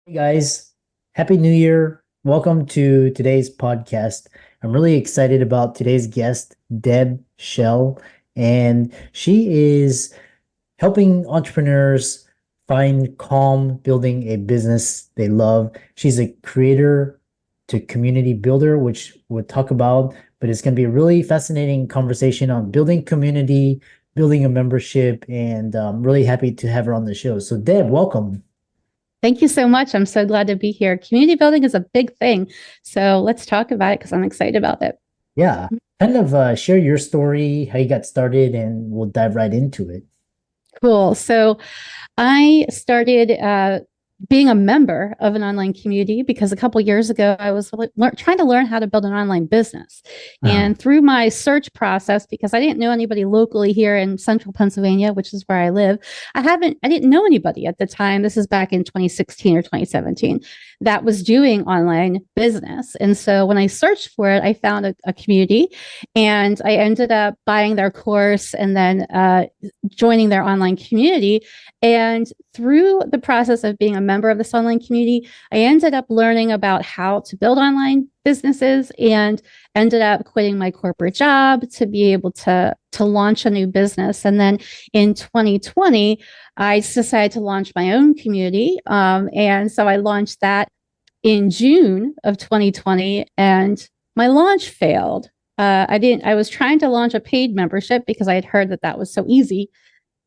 Hey guys, Happy New Year. Welcome to today's podcast. I'm really excited about today's guest, Deb Schell, and she is helping entrepreneurs find calm building a business they love. She's a creator to community builder, which we'll talk about, but it's going to be a really fascinating conversation on building community, building a membership, and I'm really happy to have her on the show. So, Deb, welcome. Thank you so much. I'm so glad to be here. Community building is a big thing. So let's talk about it because I'm excited about it. Yeah, kind of share your story, how you got started, and we'll dive right into it. Cool. So I started being a member of an online community because a couple years ago I was trying to learn how to build an online business. Uh, And through my search process, because I didn't know anybody locally here in central Pennsylvania, which is where I live, I didn't know anybody at the time. This is back in 2016 or 2017 that was doing online business. And so when I searched for it, I found a community and I ended up buying their course and then joining their online community. And through the process of being a member of this online community, I ended up learning about how to build online businesses and ended up quitting my corporate job to be able to launch a new business. And then in 2020, I decided to launch my own community. And so I launched that in June of 2020, and my launch failed. I was trying to launch a paid membership because I had heard that that was so easy,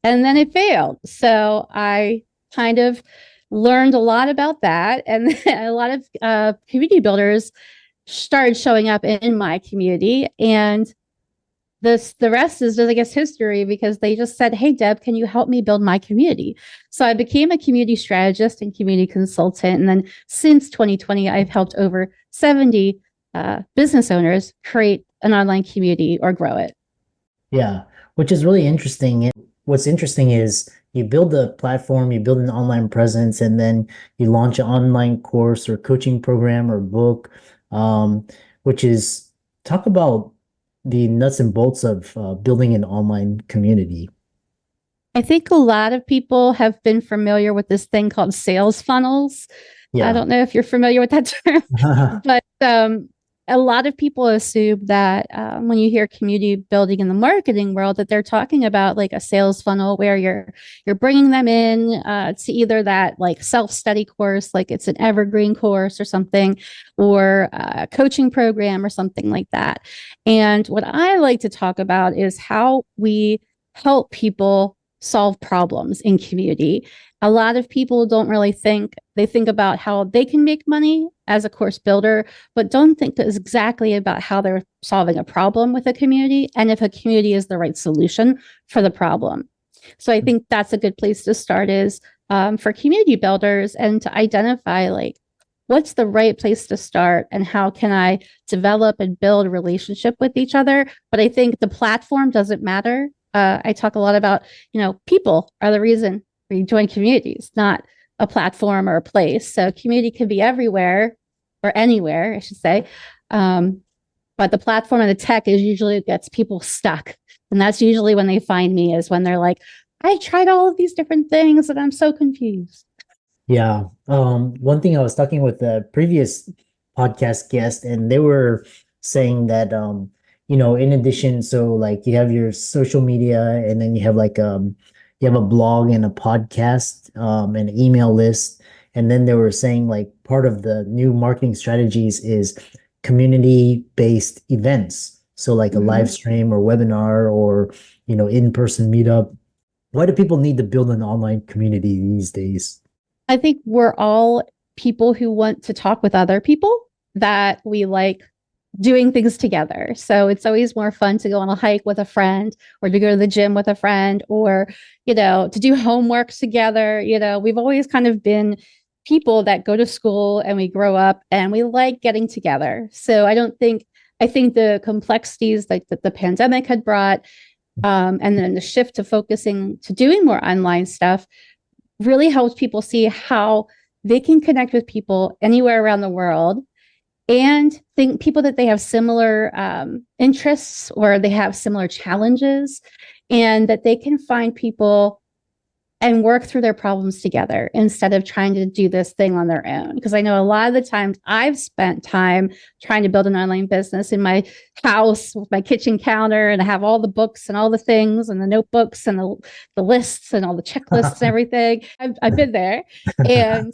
and then it failed. So I kind of learned a lot about that, and a lot of community builders started showing up in my community, and the rest is just, I guess, history because they just said, "Hey, Deb, can you help me build my community?" So I became a community strategist and community consultant, and then since 2020, I've helped over 70 business owners create an online community or grow it. yeah, which is really interesting. And what's interesting is you build a platform, you build an online presence, and then you launch an online course or coaching program or book, um, which is talk about the nuts and bolts of building an online community. I think a lot of people have been familiar with this thing called sales funnels. I Yeah. don't know if you're familiar with that term, but a lot of people assume that when you hear community building in the marketing world, that they're talking about like a sales funnel where you're bringing them in to either that like self study course, like it's an evergreen course or something, or a coaching program or something like that. And what I like to talk about is how we help people solve problems in community. A lot of people don't really think, they think about how they can make money as a course builder, but don't think exactly about how they're solving a problem with a community and if a community is the right solution for the problem. So I think that's a good place to start is for community builders and to identify like what's the right place to start and how can I develop and build a relationship with each other. But I think the platform doesn't matter. I talk a lot about, people are the reason we join communities, not a platform or a place. So community can be everywhere or anywhere, I should say. Um, but the platform and the tech is usually what gets people stuck. And that's usually when they find me is when they're like, I tried all of these different things and I'm so confused. Yeah. One thing I was talking with the previous podcast guest, and they were saying that in addition, so like you have your social media and then you have a blog and a podcast, and an email list. And then they were saying like part of the new marketing strategies is community-based events. So like a live Mhm. stream or webinar or in-person meetup. Why do people need to build an online community these days? I think we're all people who want to talk with other people that we like doing things together. So it's always more fun to go on a hike with a friend or to go to the gym with a friend or, to do homework together. We've always kind of been people that go to school and we grow up and we like getting together. So I think the complexities like that the pandemic had brought, and then the shift to focusing to doing more online stuff really helps people see how they can connect with people anywhere around the world and think people that they have similar interests or they have similar challenges and that they can find people and work through their problems together instead of trying to do this thing on their own. Because I know a lot of the times I've spent time trying to build an online business in my house with my kitchen counter, and I have all the books and all the things and the notebooks and the lists and all the checklists and everything. I've been there. And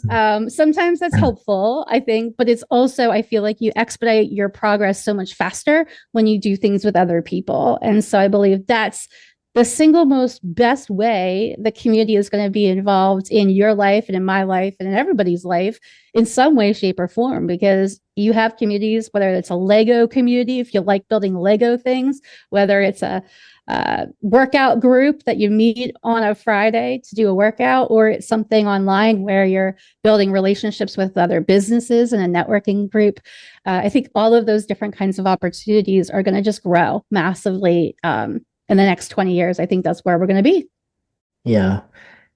sometimes that's helpful, I think, but it's also, I feel like you expedite your progress so much faster when you do things with other people. And so I believe that's the single most best way the community is going to be involved in your life and in my life and in everybody's life in some way, shape, or form, because you have communities, whether it's a Lego community, if you like building Lego things, whether it's a workout group that you meet on a Friday to do a workout, or it's something online where you're building relationships with other businesses in a networking group. I think all of those different kinds of opportunities are going to just grow massively in the next 20 years. I think that's where we're going to be. Yeah.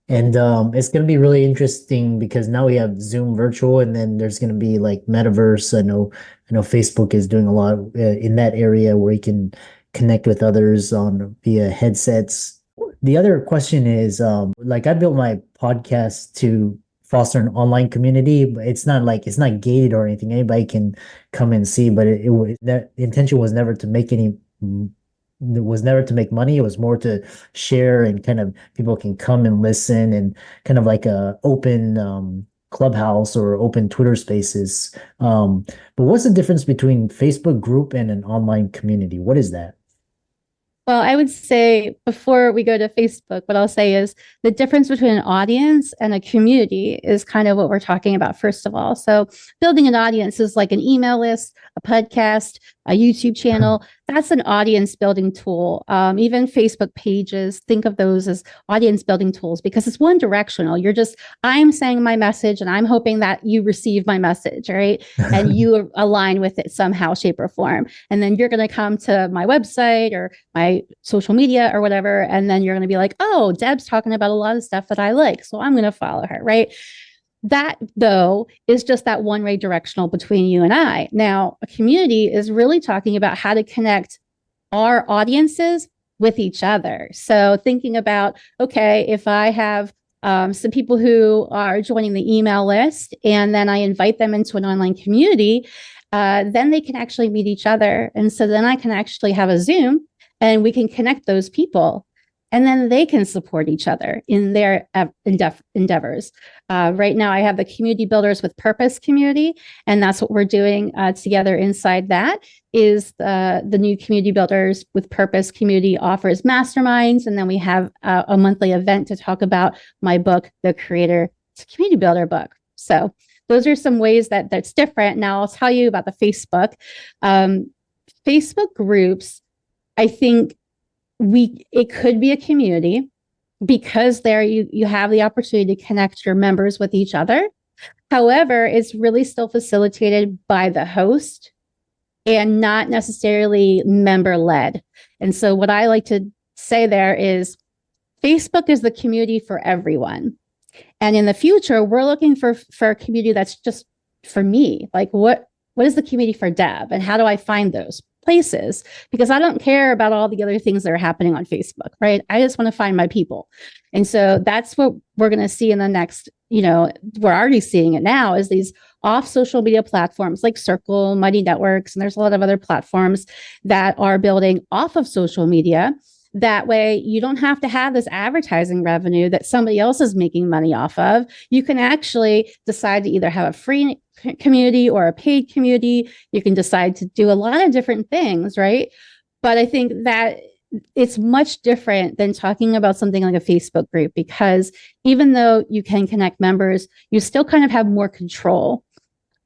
And it's going to be really interesting because now we have Zoom virtual, and then there's going to be like metaverse. I know Facebook is doing a lot in that area where you can connect with others on via headsets. The other question is, like, I built my podcast to foster an online community, but it's not gated or anything. Anybody can come and see, but the intention was never to make any. It was never to make money. It was more to share, and kind of people can come and listen, and kind of like a open clubhouse or open Twitter spaces. But what's the difference between Facebook group and an online community? What is that? Well, I would say before we go to Facebook, what I'll say is the difference between an audience and a community is kind of what we're talking about, first of all. So, building an audience is like an email list, a podcast, a YouTube channel. That's an audience building tool. Even Facebook pages, think of those as audience building tools because it's one directional. I'm saying my message and I'm hoping that you receive my message, right? And you align with it somehow, shape, or form. And then you're going to come to my website or my social media or whatever. And then you're going to be like, oh, Deb's talking about a lot of stuff that I like. So I'm going to follow her, right? That, though, is just that one-way directional between you and I. Now, a community is really talking about how to connect our audiences with each other. So thinking about, okay, if I have some people who are joining the email list and then I invite them into an online community, then they can actually meet each other. And so then I can actually have a Zoom and we can connect those people. And then they can support each other in their endeavors. Right now, I have the Community Builders with Purpose community, and that's what we're doing together inside that is the new Community Builders with Purpose community offers masterminds, and then we have a monthly event to talk about my book, The Creator Community Builder book. So those are some ways that's different. Now, I'll tell you about the Facebook. Facebook groups, I think, it could be a community because there you have the opportunity to connect your members with each other. However, it's really still facilitated by the host and not necessarily member led. And so what I like to say there is Facebook is the community for everyone. And in the future, we're looking for a community that's just for me. Like what is the community for Deb and how do I find those places? Because I don't care about all the other things that are happening on Facebook, right? I just want to find my people. And so that's what we're going to see in the next, we're already seeing it now is these off social media platforms like Circle, Mighty Networks, and there's a lot of other platforms that are building off of social media. That way, you don't have to have this advertising revenue that somebody else is making money off of. You can actually decide to either have a free community or a paid community. You can decide to do a lot of different things, right? But I think that it's much different than talking about something like a Facebook group because even though you can connect members, you still kind of have more control.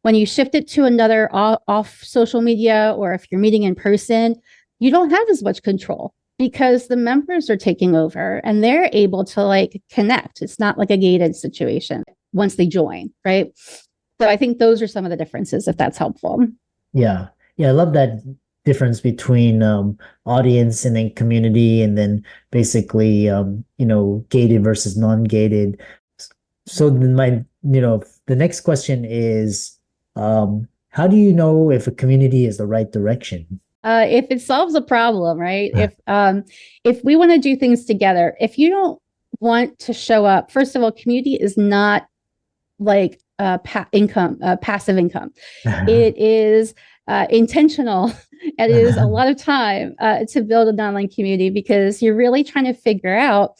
When you shift it to another off social media or if you're meeting in person, you don't have as much control because the members are taking over and they're able to connect. It's not like a gated situation once they join, right? So I think those are some of the differences, if that's helpful. Yeah. Yeah. I love that difference between audience and then community and then basically gated versus non-gated. So then the next question is how do you know if a community is the right direction? If it solves a problem, right? If we want to do things together, if you don't want to show up. First of all, community is not like passive income. It is intentional. It is a lot of time to build an online community because you're really trying to figure out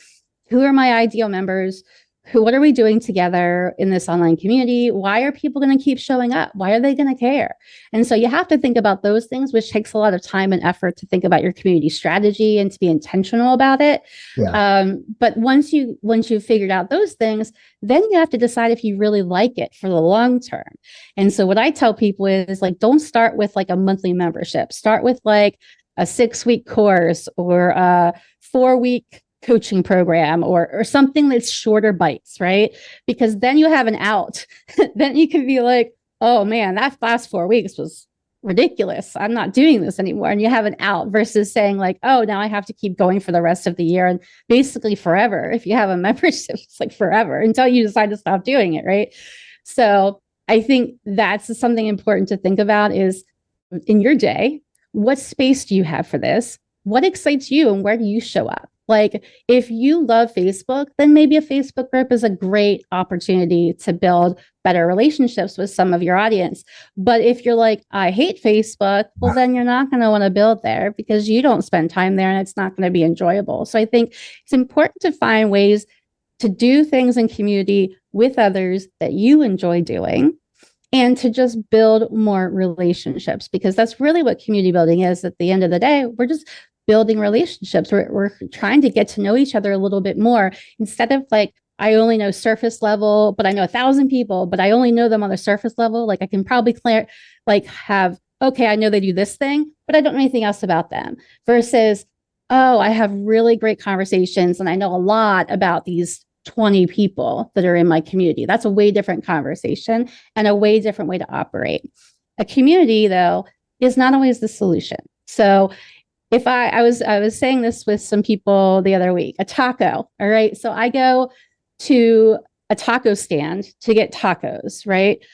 who are my ideal members, what are we doing together in this online community? Why are people going to keep showing up? Why are they going to care? And so you have to think about those things, which takes a lot of time and effort to think about your community strategy and to be intentional about it. Yeah. But once you've figured out those things, then you have to decide if you really like it for the long term. And so what I tell people is like, don't start with like a monthly membership. Start with like a 6-week course or a 4-week coaching program or something that's shorter bites, right? Because then you have an out. Then you can be like, oh man, that last 4 weeks was ridiculous. I'm not doing this anymore. And you have an out versus saying like, oh, now I have to keep going for the rest of the year and basically forever. If you have a membership, it's like forever until you decide to stop doing it, right? So I think that's something important to think about is in your day, what space do you have for this? What excites you and where do you show up? Like, if you love Facebook, then maybe a Facebook group is a great opportunity to build better relationships with some of your audience. But if you're like, I hate Facebook, well, then you're not going to want to build there because you don't spend time there and it's not going to be enjoyable. So I think it's important to find ways to do things in community with others that you enjoy doing and to just build more relationships because that's really what community building is. At the end of the day, we're just building relationships. We're trying to get to know each other a little bit more instead of like, I only know surface level, but I know 1,000 people, but I only know them on the surface level. Like I can probably okay, I know they do this thing, but I don't know anything else about them versus, oh, I have really great conversations and I know a lot about these 20 people that are in my community. That's a way different conversation and a way different way to operate. A community, though, is not always the solution. So if I was saying this with some people the other week, a taco. All right. So I go to a taco stand to get tacos, right?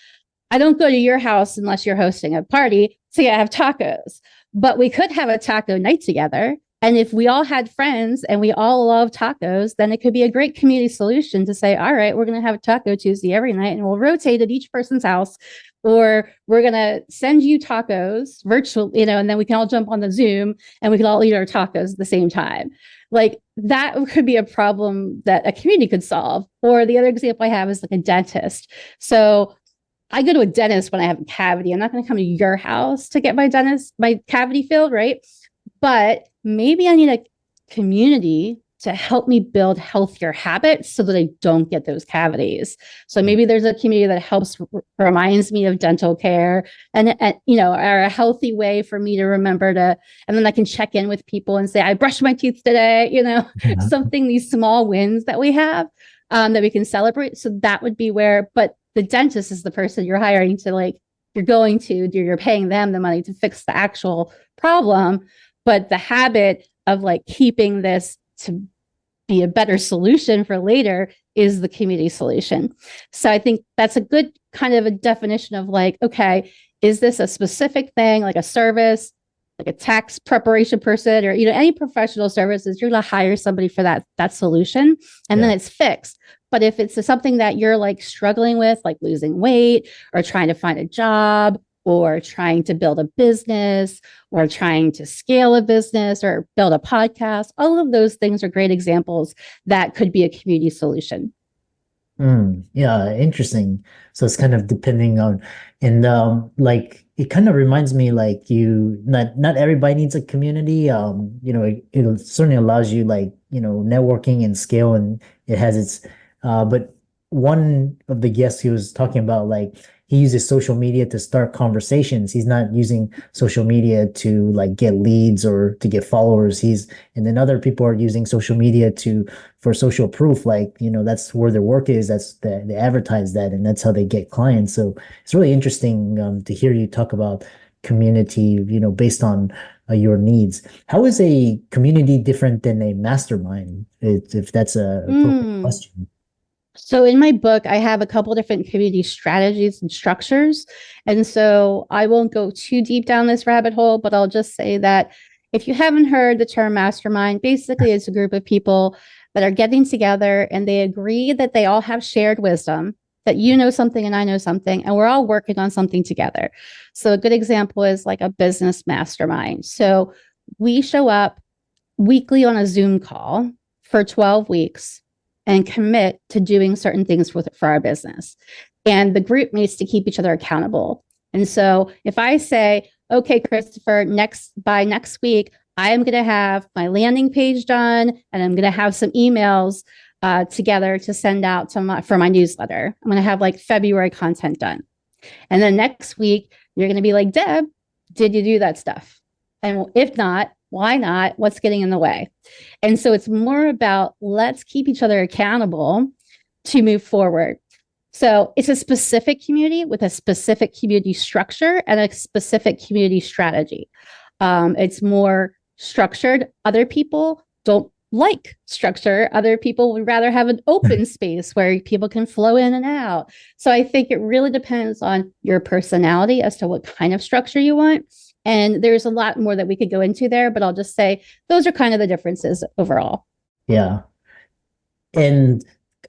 I don't go to your house unless you're hosting a party. So yeah, I have tacos. But we could have a taco night together. And if we all had friends and we all love tacos, then it could be a great community solution to say, all right, we're going to have a Taco Tuesday every night and we'll rotate at each person's house. Or we're going to send you tacos virtual, and then we can all jump on the Zoom and we can all eat our tacos at the same time. Like that could be a problem that a community could solve. Or the other example I have is like a dentist. So I go to a dentist when I have a cavity. I'm not going to come to your house to get my cavity filled, right? But maybe I need a community to help me build healthier habits so that I don't get those cavities. So maybe there's a community that reminds me of dental care and are a healthy way for me to remember to, and then I can check in with people and say, I brushed my teeth today, these small wins that we have that we can celebrate. So that would be but the dentist is the person you're hiring to you're paying them the money to fix the actual problem. But the habit of keeping this to be a better solution for later is the community solution. So I think that's a good kind of a definition of okay, is this a specific thing, like a service, like a tax preparation person, or any professional services? You're going to hire somebody for that solution, and then it's fixed. But if it's something that you're struggling with, like losing weight or trying to find a job or trying to build a business or trying to scale a business or build a podcast, all of those things are great examples that could be a community solution. Yeah, interesting. So it's kind of depending on, and it kind of reminds me not everybody needs a community. It certainly allows you networking and scale, and it has its. But one of the guests he was talking about he uses social media to start conversations. He's not using social media to get leads or to get followers. And then other people are using social media for social proof. That's where their work is. They advertise that, and that's how they get clients. So it's really interesting to hear you talk about community, based on your needs. How is a community different than a mastermind? If that's a appropriate question. So in my book, I have a couple different community strategies and structures. And so I won't go too deep down this rabbit hole, but I'll just say that if you haven't heard the term mastermind, basically it's a group of people that are getting together and they agree that they all have shared wisdom, that you know something and I know something, and we're all working on something together. So a good example is like a business mastermind. So we show up weekly on a Zoom call for 12 weeks and commit to doing certain things for our business. And the group needs to keep each other accountable. And so if I say, okay, Christopher, by next week, I am going to have my landing page done and I'm going to have some emails together to send out for my newsletter. I'm going to have like February content done. And then next week, you're going to be like, Deb, did you do that stuff? And if not, why not? What's getting in the way? And so it's more about let's keep each other accountable to move forward. So it's a specific community with a specific community structure and a specific community strategy. It's more structured. Other people don't like structure. Other people would rather have an open space where people can flow in and out. So I think it really depends on your personality as to what kind of structure you want. And there's a lot more that we could go into there, but I'll just say those are kind of the differences overall. Yeah. And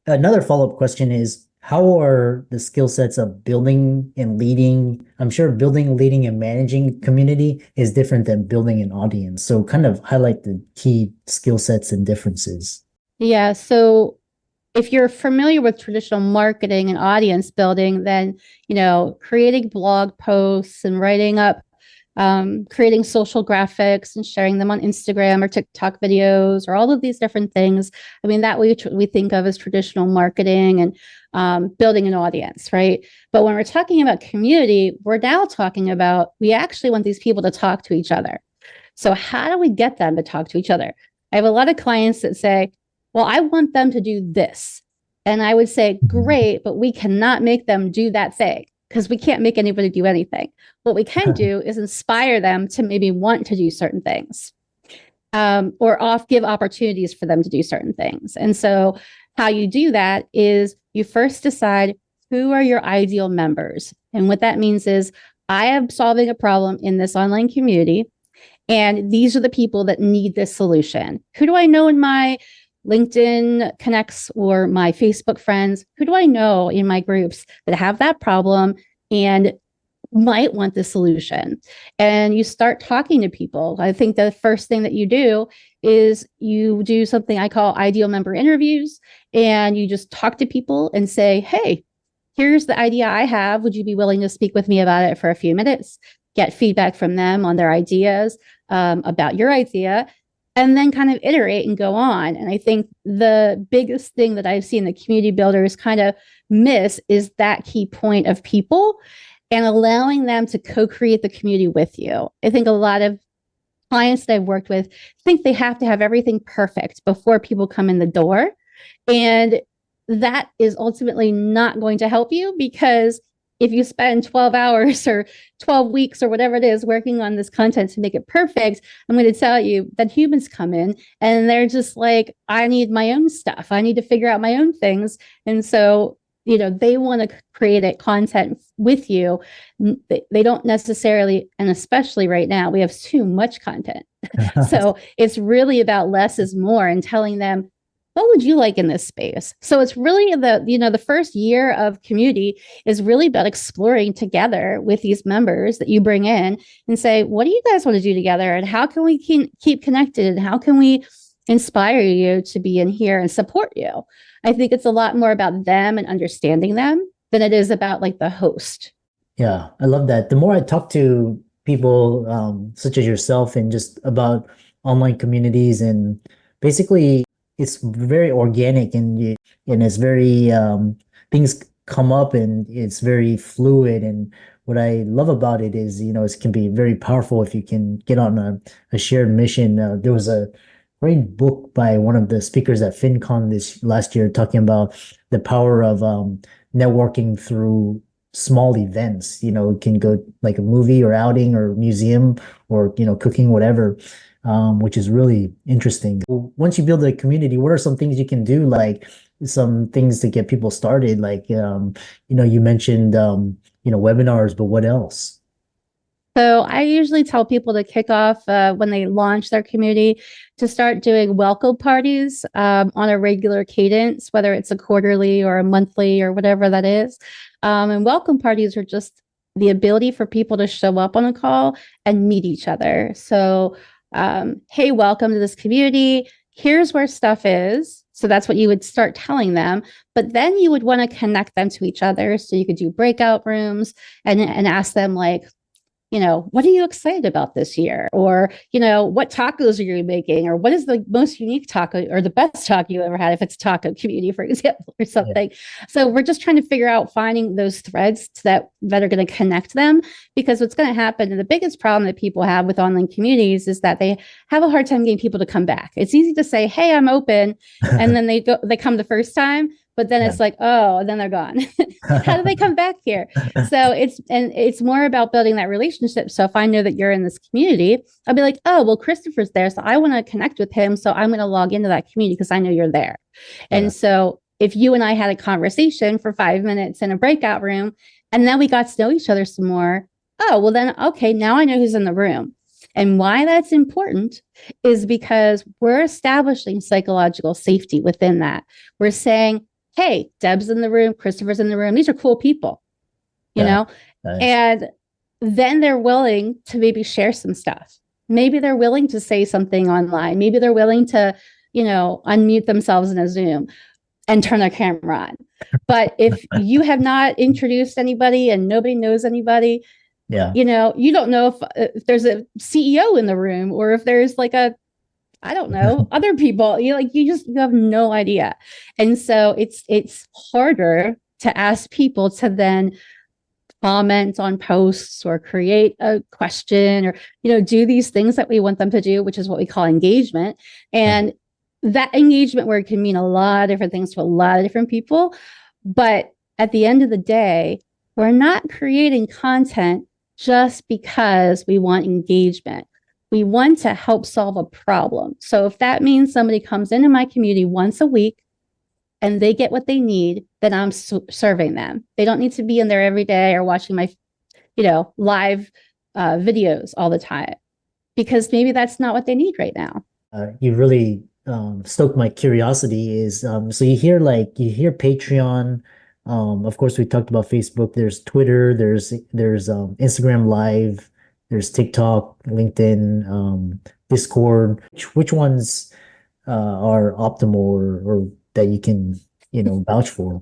another follow-up question is, how are the skill sets of building and leading? I'm sure building, leading, and managing community is different than building an audience. So kind of highlight the key skill sets and differences. Yeah. So if you're familiar with traditional marketing and audience building, then, creating blog posts and writing up creating social graphics and sharing them on Instagram or TikTok videos or all of these different things. I mean, that we think of as traditional marketing and building an audience, right? But when we're talking about community, we're now talking about, we actually want these people to talk to each other. So how do we get them to talk to each other? I have a lot of clients that say, well, I want them to do this. And I would say, great, but we cannot make them do that thing, because we can't make anybody do anything. What we can do is inspire them to maybe want to do certain things, or give opportunities for them to do certain things. And so how you do that is you first decide who are your ideal members. And what that means is I am solving a problem in this online community, and these are the people that need this solution. Who do I know in my LinkedIn connects or my Facebook friends? Who do I know in my groups that have that problem and might want the solution? And you start talking to people. I think the first thing that you do is you do something I call ideal member interviews, and you just talk to people and say, hey, here's the idea I have. Would you be willing to speak with me about it for a few minutes? Get feedback from them on their ideas about your idea, and then kind of iterate and go on. And I think the biggest thing that I've seen the community builders kind of miss is that key point of people and allowing them to co-create the community with you. I think a lot of clients that I've worked with think they have to have everything perfect before people come in the door. And that is ultimately not going to help you, because if you spend 12 hours or 12 weeks or whatever it is working on this content to make it perfect, I'm going to tell you that humans come in and they're just like, I need my own stuff. I need to figure out my own things. And so, they want to create a content with you. They don't necessarily, and especially right now, we have too much content. So it's really about less is more, and telling them, what would you like in this space? So it's really the first year of community is really about exploring together with these members that you bring in and say, what do you guys want to do together? And how can we keep connected? And how can we inspire you to be in here and support you? I think it's a lot more about them and understanding them than it is about like the host. Yeah, I love that. The more I talk to people such as yourself and just about online communities, and basically it's very organic, and it's very things come up and it's very fluid. And what I love about it is, it can be very powerful if you can get on a shared mission. There was a great book by one of the speakers at FinCon this last year talking about the power of networking through small events. It can go like a movie or outing or museum or, cooking, whatever, which is really interesting. Once you build a community, what are some things you can do? Like some things to get people started? Like, you mentioned, webinars, but what else? So I usually tell people to kick off when they launch their community to start doing welcome parties on a regular cadence, whether it's a quarterly or a monthly or whatever that is. And welcome parties are just the ability for people to show up on a call and meet each other. So, hey, welcome to this community. Here's where stuff is. So that's what you would start telling them. But then you would want to connect them to each other. So you could do breakout rooms and ask them, like, what are you excited about this year? Or, what tacos are you making? Or what is the most unique taco or the best taco you ever had, if it's taco community, for example, or something. Yeah. So we're just trying to figure out finding those threads that are going to connect them, because what's going to happen, and the biggest problem that people have with online communities is that they have a hard time getting people to come back. It's easy to say, hey, I'm open. And then they come the first time, but then it's like, oh, and then they're gone. How do they come back here? So it's more about building that relationship. So if I know that you're in this community, I'll be like, oh, well, Christopher's there, so I want to connect with him. So I'm going to log into that community because I know you're there. And so if you and I had a conversation for 5 minutes in a breakout room, and then we got to know each other some more, oh, well then, okay, now I know who's in the room. And why that's important is because we're establishing psychological safety within that. We're saying, hey, Deb's in the room, Christopher's in the room. These are cool people, you know? Nice. And then they're willing to maybe share some stuff. Maybe they're willing to say something online. Maybe they're willing to, unmute themselves in a Zoom and turn their camera on. But if you have not introduced anybody and nobody knows anybody, you don't know if there's a CEO in the room, or if there's like I don't know, other people, you have no idea. And so it's harder to ask people to then comment on posts or create a question or, do these things that we want them to do, which is what we call engagement. And that engagement word can mean a lot of different things to a lot of different people. But at the end of the day, we're not creating content just because we want engagement. We want to help solve a problem. So if that means somebody comes into my community once a week and they get what they need, then I'm serving them. They don't need to be in there every day or watching my, live videos all the time, because maybe that's not what they need right now. You really stoked my curiosity. Is so you hear Patreon. Of course, we talked about Facebook. There's Twitter. There's Instagram Live. There's TikTok, LinkedIn, Discord. Which ones are optimal or that you can, vouch for?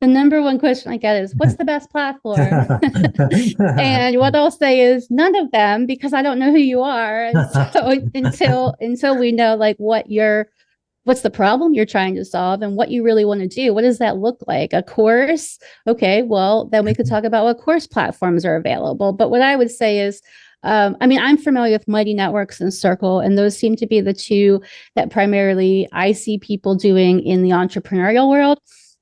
The number one question I get is, what's the best platform? And what I'll say is none of them, because I don't know who you are. And so until we know what's the problem you're trying to solve and what you really want to do, what does that look like? A course? Okay, well, then we could talk about what course platforms are available. But what I would say is, I'm familiar with Mighty Networks and Circle, and those seem to be the two that primarily I see people doing in the entrepreneurial world.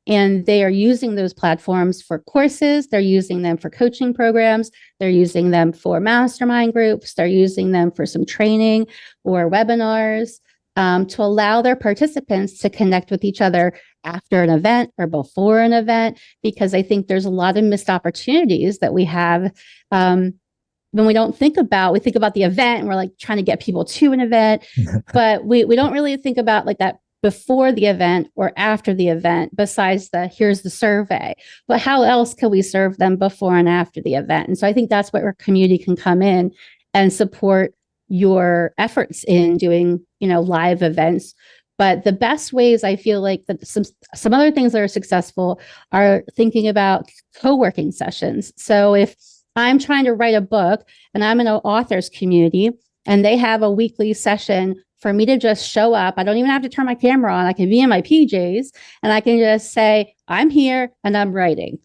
And they are using those platforms for courses. They're using them for coaching programs. They're using them for mastermind groups. They're using them for some training or webinars, to allow their participants to connect with each other after an event or before an event, because I think there's a lot of missed opportunities that we have. When we think about the event and we're like trying to get people to an event, but we don't really think about like that before the event or after the event, besides here's the survey. But how else can we serve them before and after the event? And so I think that's where our community can come in and support your efforts in doing, live events. But the best ways, I feel like, that some other things that are successful are thinking about co-working sessions. So if I'm trying to write a book and I'm in an author's community and they have a weekly session for me to just show up, I don't even have to turn my camera on. I can be in my PJs and I can just say, I'm here and I'm writing.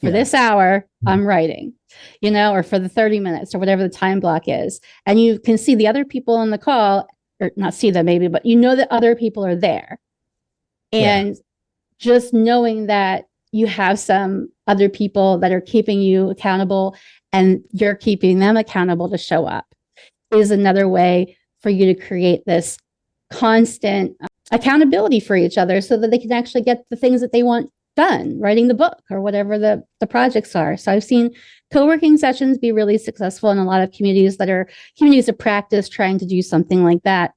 For this hour, I'm writing, or for the 30 minutes or whatever the time block is. And you can see the other people on the call, or not see them maybe, but that other people are there. And just knowing that you have some other people that are keeping you accountable and you're keeping them accountable to show up is another way for you to create this constant accountability for each other, so that they can actually get the things that they want done, writing the book or whatever the projects are. So I've seen co-working sessions be really successful in a lot of communities that are communities of practice trying to do something like that.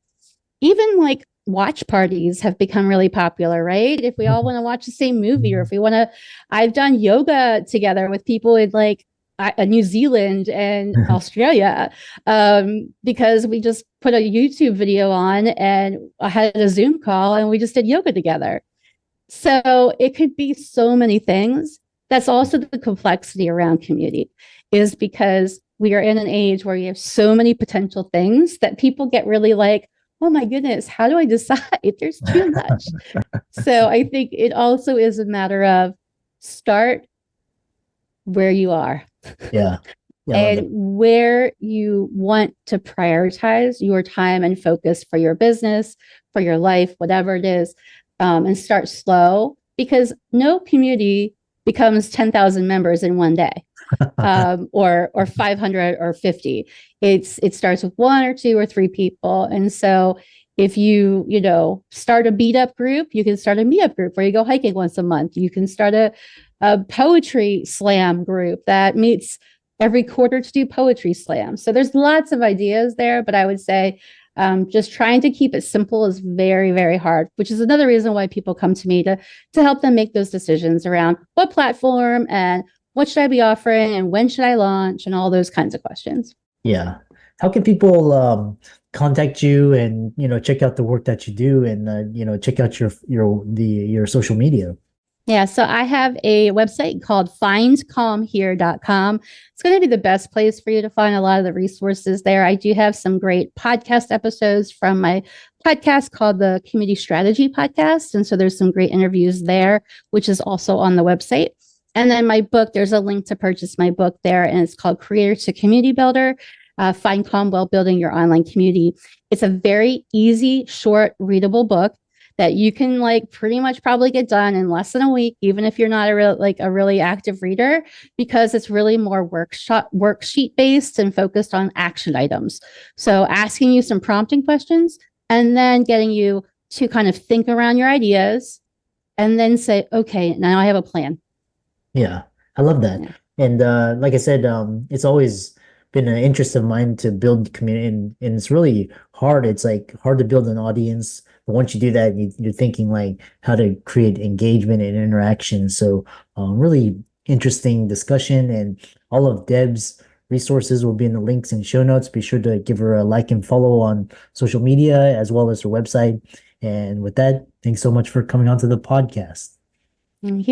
Even like watch parties have become really popular, right? If we all want to watch the same movie, or if we want to, I've done yoga together with people in like New Zealand and Australia, because we just put a YouTube video on and I had a Zoom call and we just did yoga together. So it could be so many things. That's also the complexity around community, is because we are in an age where you have so many potential things that people get really like, oh my goodness, how do I decide? There's too much. So I think it also is a matter of start where you are. Yeah. Yeah, I love And that. where you want to prioritize your time and focus for your business, for your life, whatever it is, and start slow, because no community becomes 10,000 members in one day, or 500 or 50. It starts with one or two or three people. And so if you start a meetup group, you can start a meetup group where you go hiking once a month. You can start a poetry slam group that meets every quarter to do poetry slam. So there's lots of ideas there, but I would say just trying to keep it simple is very, very hard, which is another reason why people come to me to help them make those decisions around what platform and what should I be offering and when should I launch and all those kinds of questions. Yeah. How can people contact you and check out the work that you do and check out your social media? Yeah, so I have a website called findcalmhere.com. It's going to be the best place for you to find a lot of the resources there. I do have some great podcast episodes from my podcast called the Community Strategy Podcast. And so there's some great interviews there, which is also on the website. And then my book, there's a link to purchase my book there, and it's called Creator to Community Builder. Find Calm While Building Your Online Community. It's a very easy, short, readable book that you can like pretty much probably get done in less than a week, even if you're not a really active reader, because it's really more worksheet based and focused on action items. So asking you some prompting questions and then getting you to kind of think around your ideas and then say, okay, now I have a plan. Yeah, I love that. Yeah. And like I said, it's always been an interest of mine to build community, and it's really hard. It's like hard to build an audience, but once you do that, you're thinking like how to create engagement and interaction. So, really interesting discussion, and all of Deb's resources will be in the links and show notes. Be sure to give her a like and follow on social media as well as her website. And with that, thanks so much for coming onto the podcast. Thank you.